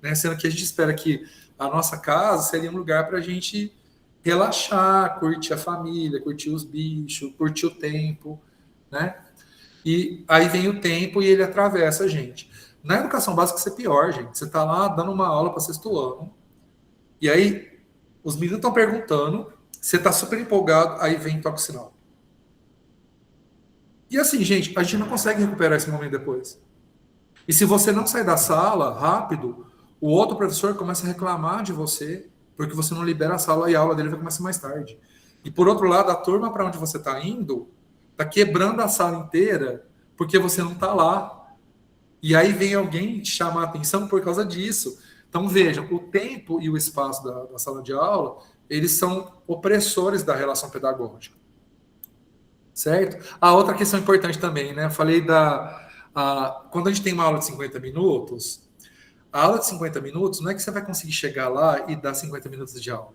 Né? Sendo que a gente espera que a nossa casa seria um lugar para a gente relaxar, curtir a família, curtir os bichos, curtir o tempo, né? E aí vem o tempo e ele atravessa a gente. Na educação básica isso é pior, gente. Você está lá dando uma aula para sexto ano, e aí os meninos estão perguntando, você está super empolgado, aí vem toque sinal. E assim, gente, a gente não consegue recuperar esse momento depois. E se você não sair da sala rápido, o outro professor começa a reclamar de você, porque você não libera a sala e a aula dele vai começar mais tarde. E por outro lado, a turma para onde você está indo está quebrando a sala inteira porque você não está lá. E aí vem alguém te chamar a atenção por causa disso. Então vejam, o tempo e o espaço da sala de aula, eles são opressores da relação pedagógica. Certo? A outra questão importante também, né? Eu falei quando a gente tem uma aula de 50 minutos, a aula de 50 minutos não é que você vai conseguir chegar lá e dar 50 minutos de aula.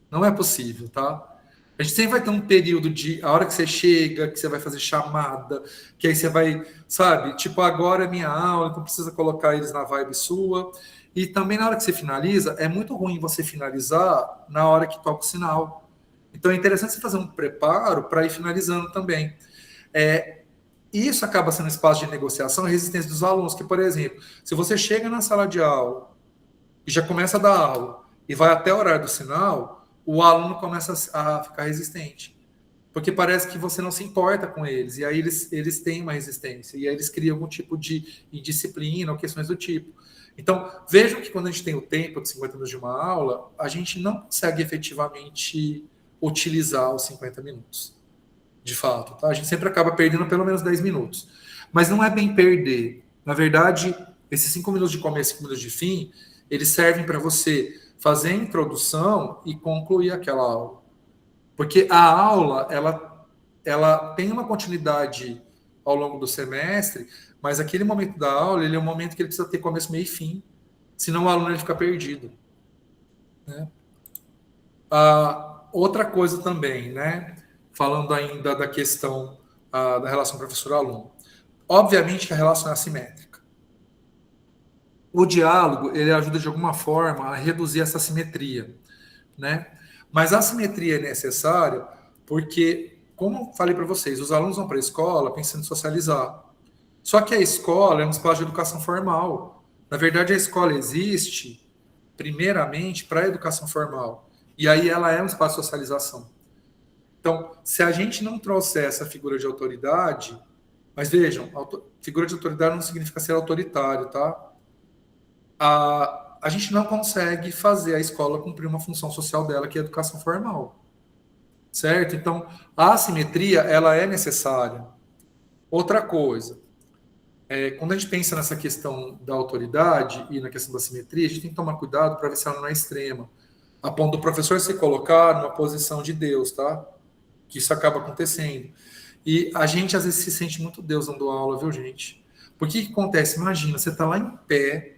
Não é possível, tá? A gente sempre vai ter um período a hora que você chega, que você vai fazer chamada, que aí você vai, sabe? Tipo, agora é minha aula, então precisa colocar eles na vibe sua. E também na hora que você finaliza, é muito ruim você finalizar na hora que toca o sinal. Então é interessante você fazer um preparo para ir finalizando também. Isso acaba sendo espaço de negociação e resistência dos alunos, que, por exemplo, se você chega na sala de aula e já começa a dar aula e vai até o horário do sinal, o aluno começa a ficar resistente. Porque parece que você não se importa com eles, e aí eles têm uma resistência, e aí eles criam algum tipo de indisciplina ou questões do tipo. Então, vejam que quando a gente tem o tempo de 50 minutos de uma aula, a gente não consegue efetivamente utilizar os 50 minutos, de fato. Tá? A gente sempre acaba perdendo pelo menos 10 minutos. Mas não é bem perder. Na verdade, esses 5 minutos de começo e 5 minutos de fim, eles servem para você fazer a introdução e concluir aquela aula. Porque a aula, ela tem uma continuidade ao longo do semestre, mas aquele momento da aula, ele é um momento que ele precisa ter começo, meio e fim. Senão o aluno ele fica perdido. Né? Outra coisa também, né? Falando ainda da questão da relação professor-aluno. Obviamente que a relação é assimétrica. O diálogo, ele ajuda de alguma forma a reduzir essa assimetria, né? Mas a assimetria é necessária porque, como eu falei para vocês, os alunos vão para a escola pensando em socializar. Só que a escola é um espaço de educação formal. Na verdade, a escola existe, primeiramente, para a educação formal. E aí ela é um espaço de socialização. Então, se a gente não trouxer essa figura de autoridade, mas vejam, figura de autoridade não significa ser autoritário, tá? A gente não consegue fazer a escola cumprir uma função social dela, que é a educação formal. Certo? Então, a assimetria, ela é necessária. Outra coisa, quando a gente pensa nessa questão da autoridade e na questão da assimetria, a gente tem que tomar cuidado para ver se ela não é extrema, a ponto do professor se colocar numa posição de Deus, tá? Que isso acaba acontecendo. E a gente, às vezes, se sente muito Deus dando aula, viu, gente? Porque o que acontece? Imagina, você está lá em pé,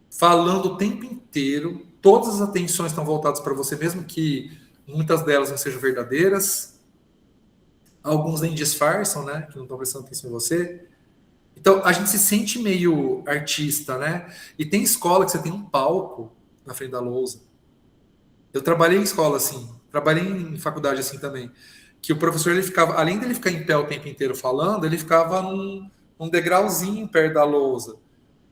falando o tempo inteiro, todas as atenções estão voltadas para você, mesmo que muitas delas não sejam verdadeiras, alguns nem disfarçam, né, que não estão prestando atenção em você. Então, a gente se sente meio artista, né? E tem escola que você tem um palco na frente da lousa. Eu trabalhei em escola assim, trabalhei em faculdade assim também, que o professor, ele ficava, além dele ficar em pé o tempo inteiro falando, ele ficava num degrauzinho perto da lousa.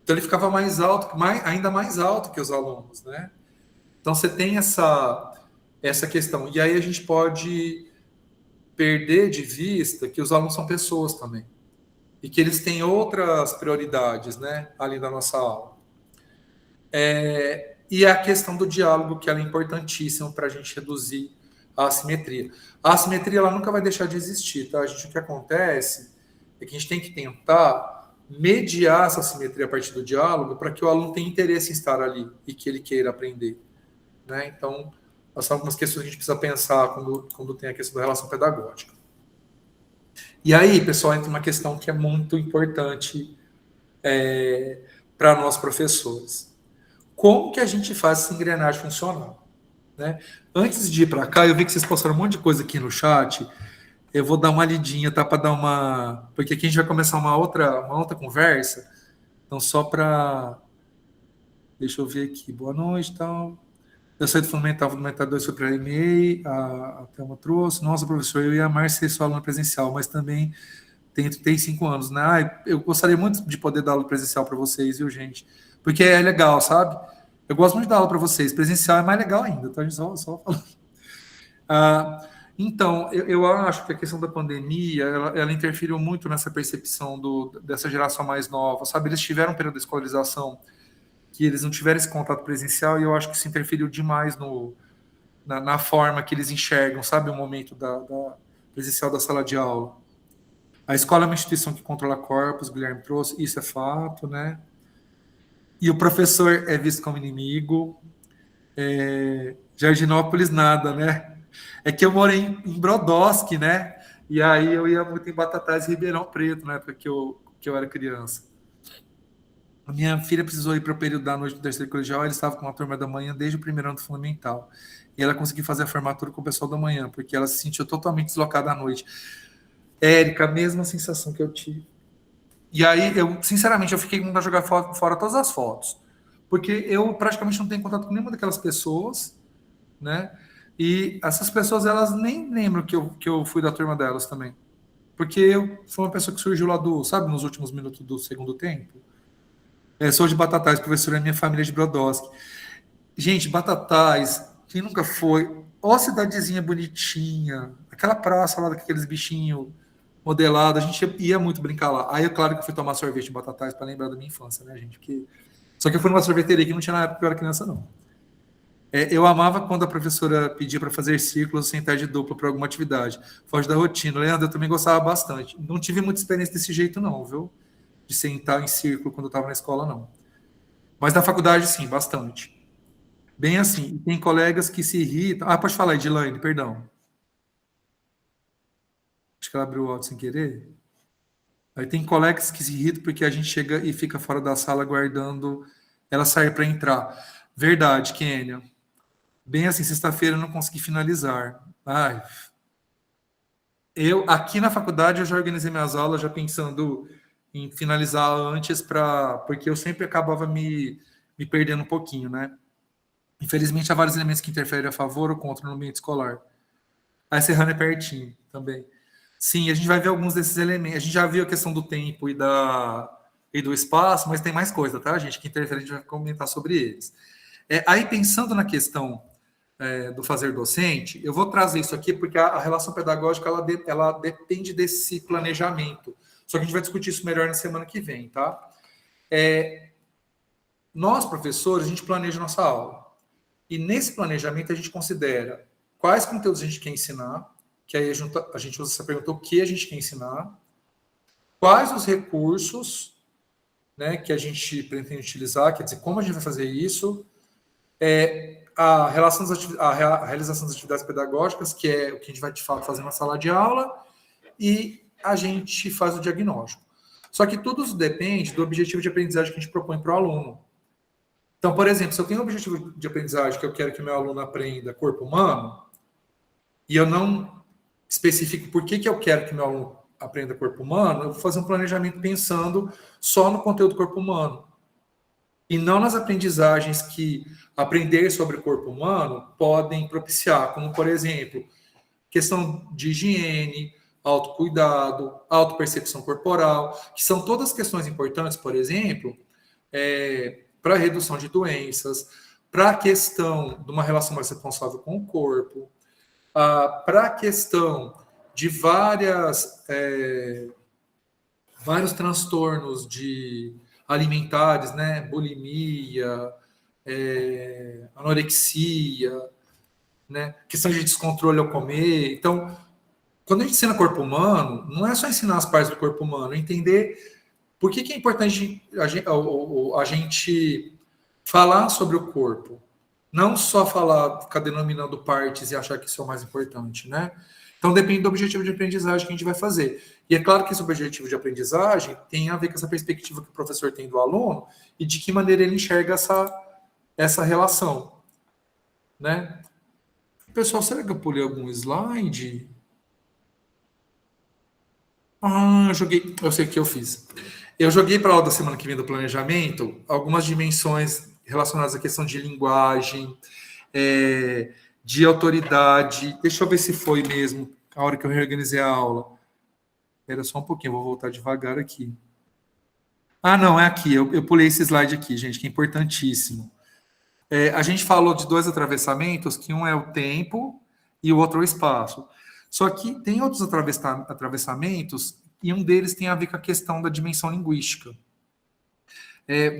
Então ele ficava mais alto, ainda mais alto que os alunos, né? Então você tem essa questão. E aí a gente pode perder de vista que os alunos são pessoas também. E que eles têm outras prioridades, né? Além da nossa aula. E a questão do diálogo, que ela é importantíssima para a gente reduzir a assimetria. A assimetria, ela nunca vai deixar de existir, tá? O que acontece é que a gente tem que tentar mediar essa simetria a partir do diálogo para que o aluno tenha interesse em estar ali e que ele queira aprender. Né? Então, são algumas questões que a gente precisa pensar quando tem a questão da relação pedagógica. E aí, pessoal, entra uma questão que é muito importante para nós professores. Como que a gente faz essa engrenagem funcionar? Né? Antes de ir para cá, eu vi que vocês postaram um monte de coisa aqui no chat. Eu vou dar uma lidinha, tá? Para dar uma. Porque aqui a gente vai começar uma outra conversa. Então, só para. Deixa eu ver aqui. Boa noite, tal. Eu saí do Fundamental 2 foi para a EMEI, a Thelma trouxe. Nossa, professor, eu e a Márcia sou aluna presencial, mas também tenho 35 anos, né? Eu gostaria muito de poder dar aula presencial para vocês, viu, gente? Porque é legal, sabe? Eu gosto muito de dar aula para vocês. Presencial é mais legal ainda, tá? Só falando. Então, eu acho que a questão da pandemia, ela interferiu muito nessa percepção dessa geração mais nova, sabe? Eles tiveram um período de escolarização que eles não tiveram esse contato presencial e eu acho que isso interferiu demais na forma que eles enxergam, sabe? O momento da presencial da sala de aula. A escola é uma instituição que controla corpos, o Guilherme trouxe, isso é fato, né? E o professor é visto como inimigo. Jardinópolis, nada, né? É que eu morei em Brodowski, né? E aí eu ia muito em Batatais e Ribeirão Preto, na época que eu era criança. A minha filha precisou ir para o período da noite do terceiro colegial, ele estava com uma turma da manhã desde o primeiro ano do fundamental. E ela conseguiu fazer a formatura com o pessoal da manhã, porque ela se sentiu totalmente deslocada à noite. Érica, a mesma sensação que eu tive. E aí, sinceramente, eu fiquei com vontade de jogar fora todas as fotos. Porque eu praticamente não tenho contato com nenhuma daquelas pessoas, né? E essas pessoas, elas nem lembram que eu fui da turma delas também. Porque eu fui uma pessoa que surgiu lá sabe, nos últimos minutos do segundo tempo. Sou de Batatais, professora da minha família de Brodowski. Gente, Batatais, quem nunca foi? Ó, cidadezinha bonitinha, aquela praça lá daqueles bichinhos modelados, a gente ia muito brincar lá. Aí, é claro que eu fui tomar sorvete em Batatais para lembrar da minha infância, né, gente? Só que eu fui numa sorveteria que não tinha na época que eu era criança, não. Eu amava quando a professora pedia para fazer círculos, sentar de dupla para alguma atividade. Foge da rotina. Leandro, eu também gostava bastante. Não tive muita experiência desse jeito, não, viu? De sentar em círculo quando eu estava na escola, não. Mas na faculdade, sim, bastante. Bem assim. E tem colegas que se irritam. Pode falar, Edilane, perdão. Acho que ela abriu o áudio sem querer. Aí tem colegas que se irritam porque a gente chega e fica fora da sala aguardando ela sair para entrar. Verdade, Kênia. Bem assim, sexta-feira eu não consegui finalizar. Aqui na faculdade, eu já organizei minhas aulas já pensando em finalizar antes, porque eu sempre acabava me perdendo um pouquinho, né? Infelizmente, há vários elementos que interferem a favor ou contra no ambiente escolar. A Serrana é pertinho também. Sim, a gente vai ver alguns desses elementos. A gente já viu a questão do tempo e do espaço, mas tem mais coisa, tá, gente? Que interfere, a gente vai comentar sobre eles. Aí, pensando na questão do fazer docente, eu vou trazer isso aqui porque a relação pedagógica ela depende desse planejamento. Só que a gente vai discutir isso melhor na semana que vem, tá? Nós, professores, a gente planeja nossa aula. E nesse planejamento a gente considera quais conteúdos a gente quer ensinar, que aí a gente usa essa pergunta, o que a gente quer ensinar, quais os recursos, né, que a gente pretende utilizar, quer dizer, como a gente vai fazer isso, a realização das atividades pedagógicas, que é o que a gente vai, de fato, fazer na sala de aula, e a gente faz o diagnóstico. Só que tudo isso depende do objetivo de aprendizagem que a gente propõe para o aluno. Então, por exemplo, se eu tenho um objetivo de aprendizagem que eu quero que meu aluno aprenda corpo humano, e eu não especifico por que eu quero que meu aluno aprenda corpo humano, eu vou fazer um planejamento pensando só no conteúdo corpo humano. E não nas aprendizagens que aprender sobre o corpo humano podem propiciar, como, por exemplo, questão de higiene, autocuidado, autopercepção corporal, que são todas questões importantes, por exemplo, para a redução de doenças, para a questão de uma relação mais responsável com o corpo, para a questão de vários transtornos alimentares, né? Bulimia, anorexia, né? Questão de descontrole ao comer. Então, quando a gente ensina corpo humano, não é só ensinar as partes do corpo humano, é entender por que é importante a gente falar sobre o corpo. Não só ficar denominando partes e achar que isso é o mais importante, né? Então, depende do objetivo de aprendizagem que a gente vai fazer. E é claro que esse objetivo de aprendizagem tem a ver com essa perspectiva que o professor tem do aluno e de que maneira ele enxerga essa relação, né? Pessoal, será que eu pulei algum slide? Eu sei o que eu fiz. Eu joguei para a aula da semana que vem do planejamento algumas dimensões relacionadas à questão de linguagem, de autoridade. Deixa eu ver se foi mesmo a hora que eu reorganizei a aula. Espera só um pouquinho, vou voltar devagar aqui. Ah, não, é aqui. Eu pulei esse slide aqui, gente, que é importantíssimo. A gente falou de dois atravessamentos, que um é o tempo e o outro é o espaço. Só que tem outros atravessamentos e um deles tem a ver com a questão da dimensão linguística.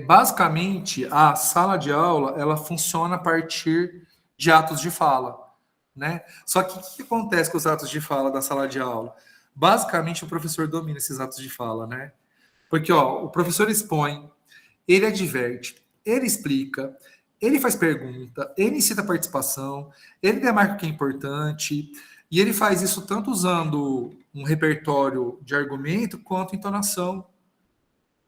Basicamente, a sala de aula ela funciona a partir de atos de fala, né? Só que o que acontece com os atos de fala da sala de aula? Basicamente, o professor domina esses atos de fala, né? Porque o professor expõe, ele adverte, ele explica, ele faz pergunta, ele incita a participação, ele demarca o que é importante, e ele faz isso tanto usando um repertório de argumento quanto entonação.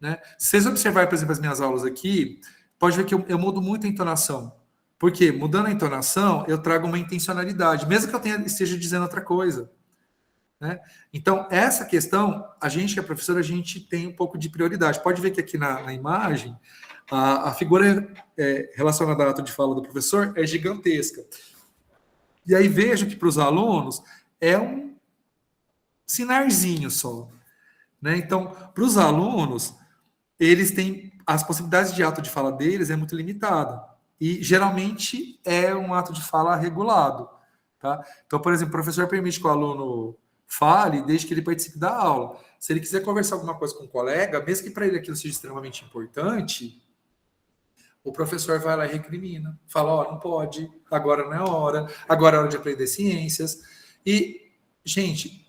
Né? Se vocês observarem, por exemplo, as minhas aulas aqui, pode ver que eu mudo muito a entonação. Porque mudando a entonação, eu trago uma intencionalidade, mesmo que eu esteja dizendo outra coisa. Né? Então, essa questão, a gente que é professor, a gente tem um pouco de prioridade. Pode ver que aqui na imagem, a figura relacionada ao ato de fala do professor é gigantesca. E aí vejo que para os alunos é um sinarzinho só. Né? Então, para os alunos, eles têm as possibilidades de ato de fala deles é muito limitada. E geralmente é um ato de fala regulado. Tá? Então, por exemplo, o professor permite que o aluno fale desde que ele participe da aula. Se ele quiser conversar alguma coisa com um colega, mesmo que para ele aquilo seja extremamente importante, o professor vai lá e recrimina. Fala, não pode, agora não é hora, agora é hora de aprender ciências. E, gente,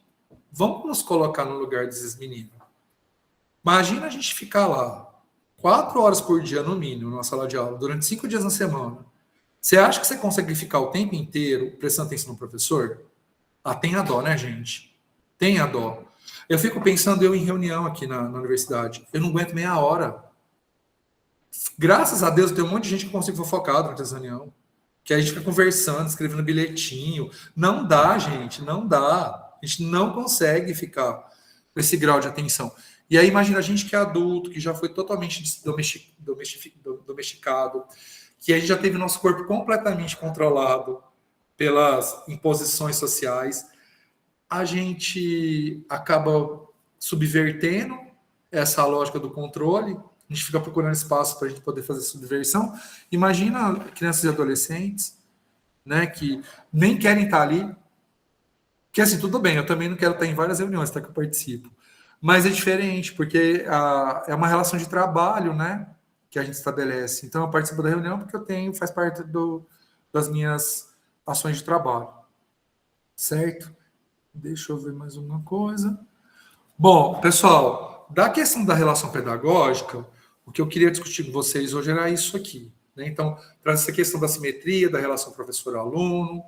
vamos nos colocar no lugar desses meninos. Imagina a gente ficar lá 4 horas por dia, no mínimo, na sala de aula, durante 5 dias na semana. Você acha que você consegue ficar o tempo inteiro prestando atenção no professor? Tenha dó, né, gente? Tenha dó. Eu fico pensando, eu em reunião aqui na universidade, eu não aguento meia hora. Graças a Deus, tem um monte de gente que consegue fofocar durante essa reunião. Que a gente fica conversando, escrevendo bilhetinho. Não dá, gente, não dá. A gente não consegue ficar com esse grau de atenção. E aí, imagina a gente que é adulto, que já foi totalmente domesticado, que a gente já teve nosso corpo completamente controlado pelas imposições sociais, a gente acaba subvertendo essa lógica do controle, a gente fica procurando espaço para a gente poder fazer subversão. Imagina crianças e adolescentes, né, que nem querem estar ali, que assim, tudo bem, eu também não quero estar em várias reuniões, que eu participo, mas é diferente, porque é uma relação de trabalho, né, que a gente estabelece. Então, eu participo da reunião porque faz parte das minhas ações de trabalho. Certo? Deixa eu ver mais uma coisa. Bom, pessoal, da questão da relação pedagógica, o que eu queria discutir com vocês hoje era isso aqui. Né? Então, trazer essa questão da simetria, da relação professor-aluno,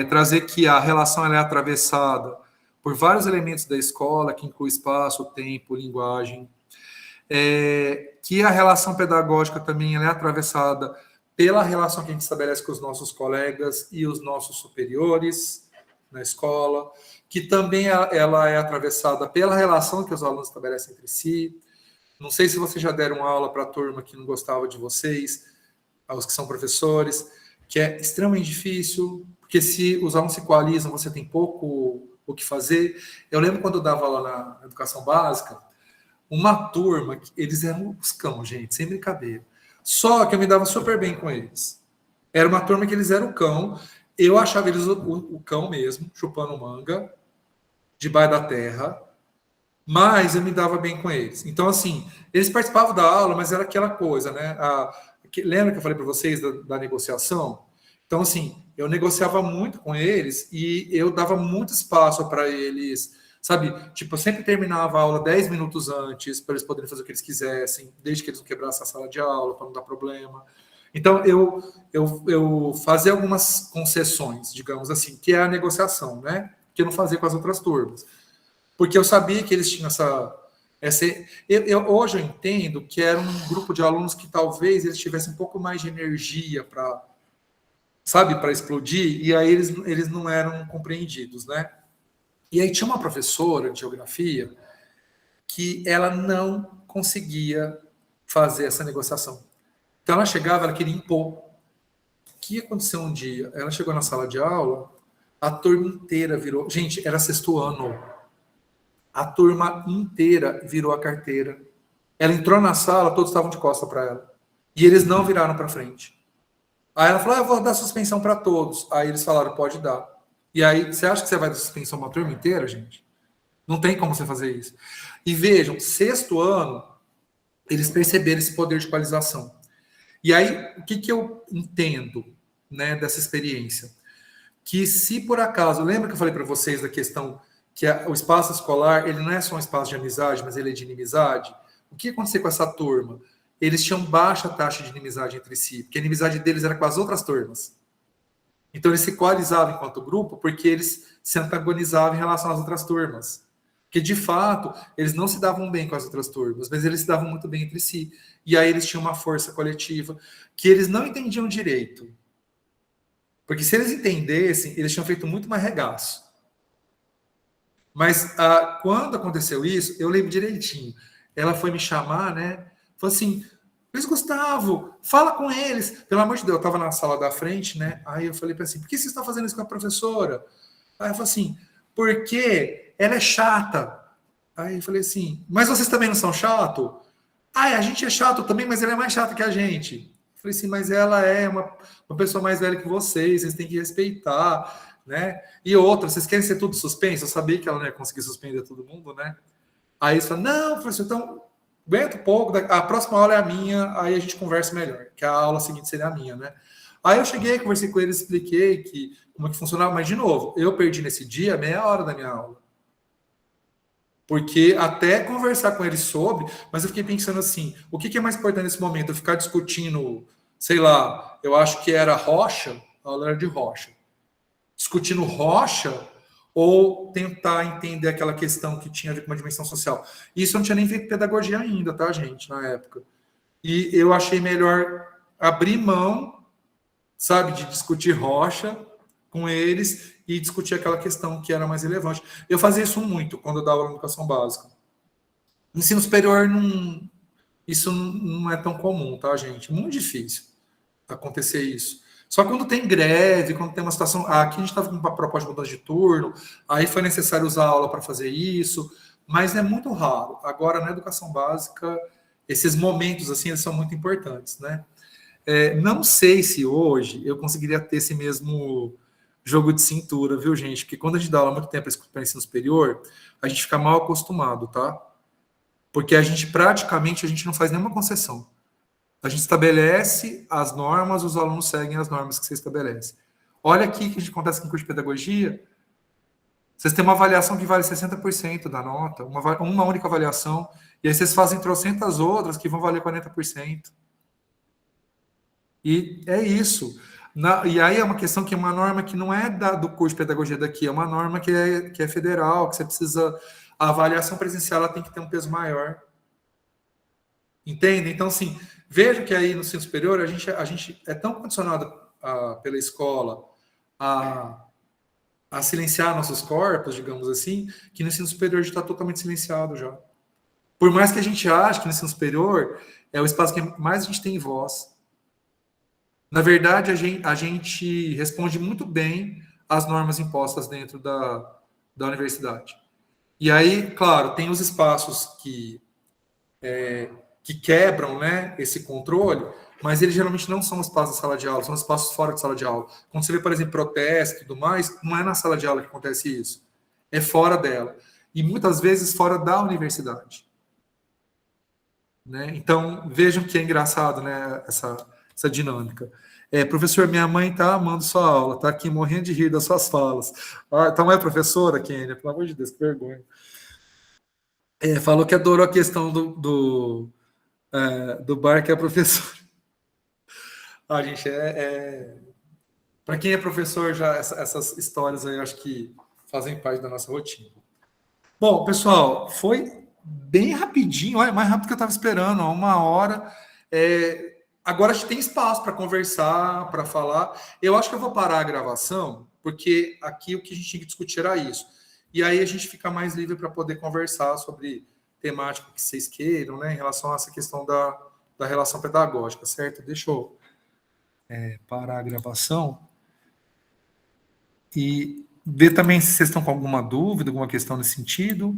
trazer que a relação ela é atravessada por vários elementos da escola, que inclui espaço, tempo, linguagem, que a relação pedagógica também ela é atravessada pela relação que a gente estabelece com os nossos colegas e os nossos superiores na escola, que também ela é atravessada pela relação que os alunos estabelecem entre si. Não sei se vocês já deram aula para a turma que não gostava de vocês, aos que são professores, que é extremamente difícil, porque se os alunos se coalizam, você tem pouco o que fazer. Eu lembro quando eu dava aula na educação básica, uma turma, eles eram os cão, gente, sem brincadeira. Só que eu me dava super bem com eles. Era uma turma que eles eram o cão, eu achava eles o cão mesmo, chupando manga, debaixo da terra, mas eu me dava bem com eles. Então, assim, eles participavam da aula, mas era aquela coisa, né? Lembra que eu falei para vocês da negociação? Então, assim, eu negociava muito com eles e eu dava muito espaço para eles, sabe? Tipo, eu sempre terminava a aula 10 minutos antes, para eles poderem fazer o que eles quisessem, desde que eles não quebrassem a sala de aula, para não dar problema. Então, eu fazia algumas concessões, digamos assim, que é a negociação, né? Que eu não fazia com as outras turmas. Porque eu sabia que eles tinham hoje eu entendo que era um grupo de alunos que talvez eles tivessem um pouco mais de energia para explodir, e aí eles não eram compreendidos, né? E aí tinha uma professora de geografia que ela não conseguia fazer essa negociação. Então ela chegava, ela queria impor. O que aconteceu um dia? Ela chegou na sala de aula, a turma inteira virou... Gente, era sexto ano. A turma inteira virou a carteira. Ela entrou na sala, todos estavam de costa para ela. E eles não viraram para frente. Aí ela falou, eu vou dar suspensão para todos. Aí eles falaram, pode dar. E aí, você acha que você vai dar suspensão para a turma inteira, gente? Não tem como você fazer isso. E vejam, sexto ano, eles perceberam esse poder de equalização. E aí, o que eu entendo, né, dessa experiência? Que se por acaso, lembra que eu falei para vocês da questão que o espaço escolar, ele não é só um espaço de amizade, mas ele é de inimizade? O que aconteceu com essa turma? Eles tinham baixa taxa de inimizade entre si, porque a inimizade deles era com as outras turmas. Então, eles se equalizavam enquanto grupo, porque eles se antagonizavam em relação às outras turmas. Porque, de fato, eles não se davam bem com as outras turmas, mas eles se davam muito bem entre si. E aí eles tinham uma força coletiva que eles não entendiam direito. Porque se eles entendessem, eles tinham feito muito mais regaço. Mas quando aconteceu isso, eu lembro direitinho. Ela foi me chamar, né? Falou assim, Luiz Gustavo, fala com eles. Pelo amor de Deus, eu estava na sala da frente, né? Aí eu falei para assim, por que você está fazendo isso com a professora? Aí ela falou assim, porque ela é chata. Aí eu falei assim, mas vocês também não são chato? Ah, a gente é chato também, mas ela é mais chata que a gente. Eu falei assim, mas ela é uma pessoa mais velha que vocês têm que respeitar, né? E outra, vocês querem ser tudo suspenso? Eu sabia que ela não ia conseguir suspender todo mundo, né? Aí eles falaram, não, professor, então aguenta um pouco, a próxima aula é a minha, aí a gente conversa melhor, que a aula seguinte seria a minha, né? Aí eu cheguei, conversei com eles, expliquei como é que funcionava, mas de novo, eu perdi nesse dia meia hora da minha aula. Porque até conversar com eles sobre, mas eu fiquei pensando assim, o que é mais importante nesse momento? Eu ficar discutindo, sei lá, eu acho que era rocha, a aula era de rocha. Discutindo rocha ou tentar entender aquela questão que tinha a ver com uma dimensão social. Isso eu não tinha nem feito pedagogia ainda, tá, gente, na época. E eu achei melhor abrir mão, sabe, de discutir rocha com eles e discutir aquela questão que era mais relevante. Eu fazia isso muito quando eu dava aula de educação básica. No ensino superior, isso não é tão comum, tá, gente? Muito difícil acontecer isso. Só quando tem greve, quando tem uma situação... Aqui a gente estava com uma proposta de mudança de turno, aí foi necessário usar a aula para fazer isso, mas é muito raro. Agora, na educação básica, esses momentos assim, eles são muito importantes, né? Não sei se hoje eu conseguiria ter esse mesmo jogo de cintura, viu, gente? Porque quando a gente dá aula há muito tempo para ensino superior, a gente fica mal acostumado, tá? Porque a gente não faz nenhuma concessão. A gente estabelece as normas, os alunos seguem as normas que você estabelece. Olha aqui que acontece com o curso de pedagogia. Vocês têm uma avaliação que vale 60% da nota, uma única avaliação, e aí vocês fazem trocentas outras que vão valer 40%. E é isso. E aí é uma questão que é uma norma que não é do curso de pedagogia daqui, é uma norma que é federal, que você precisa... A avaliação presencial ela tem que ter um peso maior. Entende? Então, assim, veja que aí no ensino superior a gente é tão condicionado pela escola a silenciar nossos corpos, digamos assim, que no ensino superior a gente está totalmente silenciado já. Por mais que a gente ache que no ensino superior é o espaço que mais a gente tem voz. Na verdade, a gente responde muito bem às normas impostas dentro da universidade. E aí, claro, tem os espaços que quebram, né, esse controle, mas eles geralmente não são espaços da sala de aula, são espaços fora de sala de aula. Quando você vê, por exemplo, protesto e tudo mais, não é na sala de aula que acontece isso, é fora dela. E muitas vezes fora da universidade. Né? Então, vejam que é engraçado, né, essa dinâmica. Professor, minha mãe está amando sua aula, está aqui morrendo de rir das suas falas. Então é professora, Kênia? Pelo amor de Deus, que vergonha. Falou que adorou a questão do bar, que é professor. Gente, para quem é professor, já essas histórias aí, eu acho que fazem parte da nossa rotina. Bom, pessoal, foi bem rapidinho, olha, mais rápido que eu estava esperando, 1 hora. Agora a gente tem espaço para conversar, para falar. Eu acho que eu vou parar a gravação, porque aqui o que a gente tinha que discutir era isso. E aí a gente fica mais livre para poder conversar sobre temática que vocês queiram, né, em relação a essa questão da relação pedagógica, certo? Deixa eu parar a gravação e ver também se vocês estão com alguma dúvida, alguma questão nesse sentido.